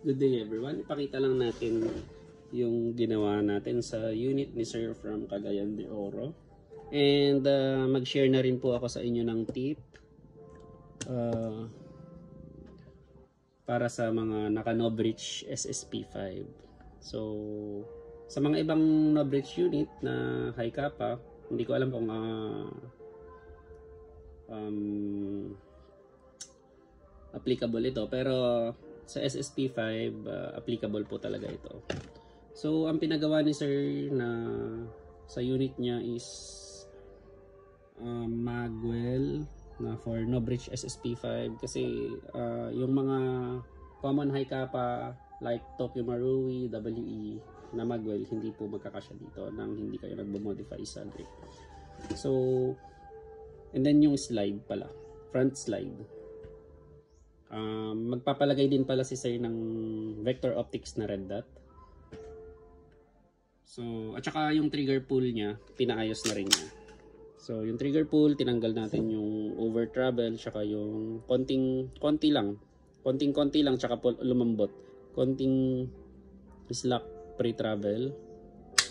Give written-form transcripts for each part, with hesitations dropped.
Good day everyone. Ipakita lang natin yung ginawa natin sa unit ni Sir from Cagayan de Oro. And mag-share na rin po ako sa inyo ng tip para sa mga naka-no-bridge SSP5. So, sa mga ibang no-bridge unit na high kappa, hindi ko alam kung applicable ito, pero sa SSP5 applicable po talaga ito. So ang pinagawa ni Sir na sa unit niya is Magwell na for no bridge SSP5 kasi yung mga common high kappa like Tokyo Marui, WE na Magwell hindi po magkakasya dito nang hindi kayo nagbo-modify sa grip. So and then yung slide pala, front slide. Magpapalagay din pala si Sir ng vector optics na red dot. So, at saka yung trigger pull niya, pinaayos na rin niya. So, yung trigger pull, tinanggal natin yung over travel, saka yung konti lang, saka lumambot. Konting slack pre-travel.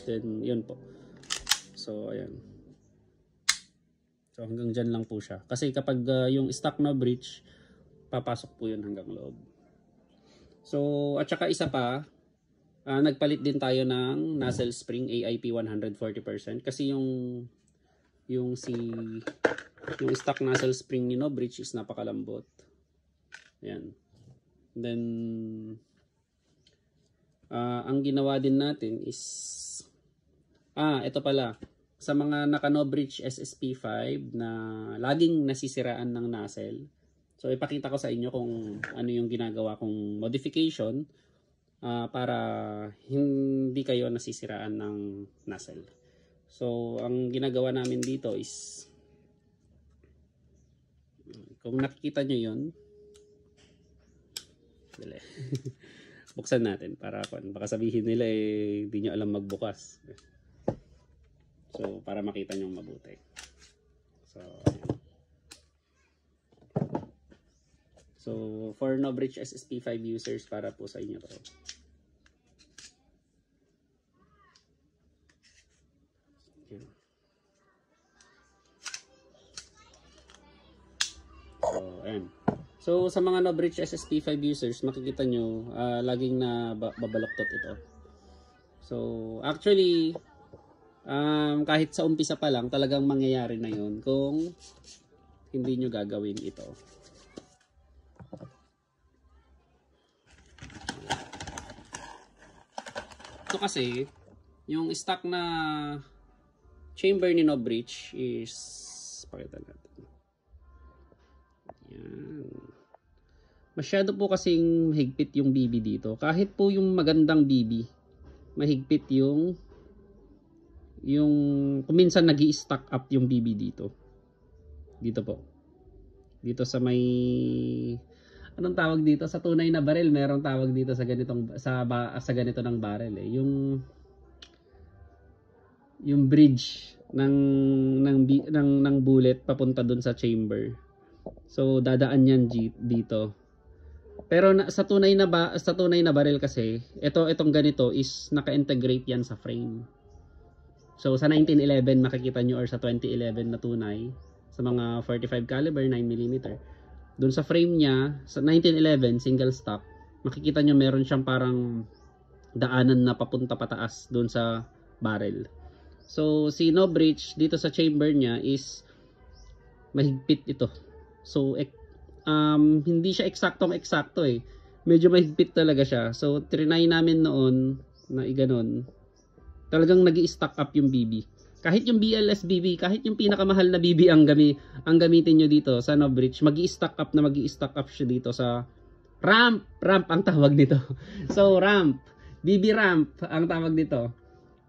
Then, yun po. So, ayan. So, hanggang dyan lang po siya. Kasi kapag yung stock na bridge, papasok po yun hanggang loob. So, at saka isa pa, nagpalit din tayo ng nozzle spring AIP 140% kasi yung stock nozzle spring ni no bridge is napakalambot. Ayan. Then, ang ginawa din natin is, ito pala, sa mga naka no bridge SSP5 na laging nasisiraan ng nozzle. So, ipakita ko sa inyo kung ano yung ginagawa kong modification para hindi kayo nasisiraan ng nozzle. So, ang ginagawa namin dito is, kung nakikita nyo yun, buksan natin para baka sabihin nila hindi nyo alam magbukas. So, para makita nyo mabuti. So, So, for no bridge SSP5 users, para po sa inyo to. So, ayan. So, sa mga no bridge SSP5 users, makikita nyo, laging na babaloktot ito. So, actually, kahit sa umpisa pa lang, talagang mangyayari na yun kung hindi nyo gagawin ito. Ito kasi, yung stock na chamber ni no bridge is, pakita natin. Yan. Masyado po kasing mahigpit yung BB dito. Kahit po yung magandang BB, mahigpit yung kuminsan nag-i-stack up yung BB dito. Dito po. Dito sa may, anong tawag dito sa tunay na barrel, merong tawag dito sa ganitong sa ganito ng barrel eh. Yung bridge ng bullet papunta dun sa chamber. So dadaan yan dito. Pero sa tunay na barrel kasi, itong ganito is naka-integrate yan sa frame. So sa 1911 makikita nyo or sa 2011 na tunay sa mga 45 caliber 9mm. Doon sa frame niya, sa 1911 single stock, makikita nyo meron siyang parang daanan na papunta pataas doon sa barrel. So si no bridge dito sa chamber niya is mahigpit ito. So hindi siya eksaktong-eksakto eh. Medyo mahigpit talaga siya. So trinay namin noon na iganon. Talagang nag-i-stack up yung BB. Kahit yung BLS BB, kahit yung pinakamahal na BB ang gamitin nyo dito sa no bridge, magi-stack up siya dito sa ramp ang tawag dito. So BB ramp ang tawag dito.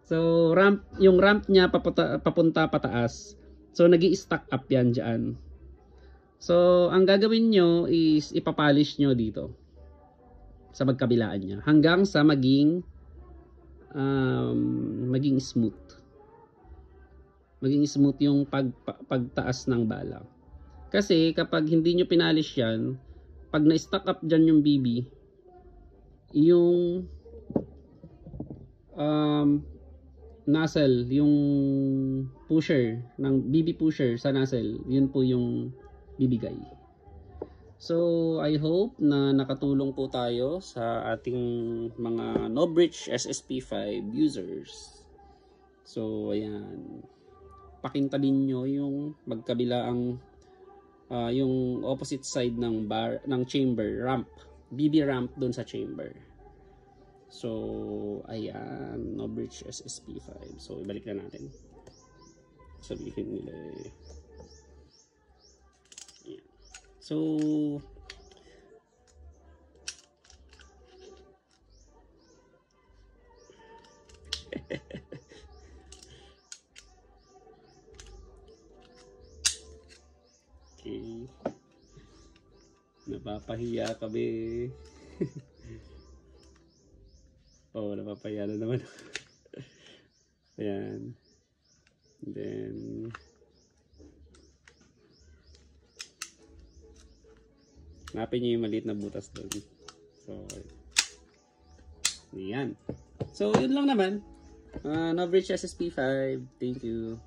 So yung ramp niya papunta pataas. So nagi-stack up yan diyan. So ang gagawin nyo is ipapolish nyo dito sa magkabilaan niya hanggang sa maging smooth. Maging smooth yung pagtaas ng bala. Kasi kapag hindi nyo pinalish yan, pag na-stack up dyan yung BB, yung nozzle, yung pusher ng BB pusher sa nozzle, yun po yung bibigay. So I hope na nakatulong po tayo sa ating mga No-Bridge SSP5 users. So ayan, pakintabin nyo yung magkabilaang yung opposite side ng chamber ramp, BB ramp doon sa chamber. So ayan, No-Bridge SSP5. So ibalik na natin. Sabihin nila ayan. So okay, napapahiya kami. Oh, napapahiya na naman. Ayan. And then hanapin nyo yung maliit na butas doon. So ayan. So yun lang naman. No-Bridge SSP5. Thank you.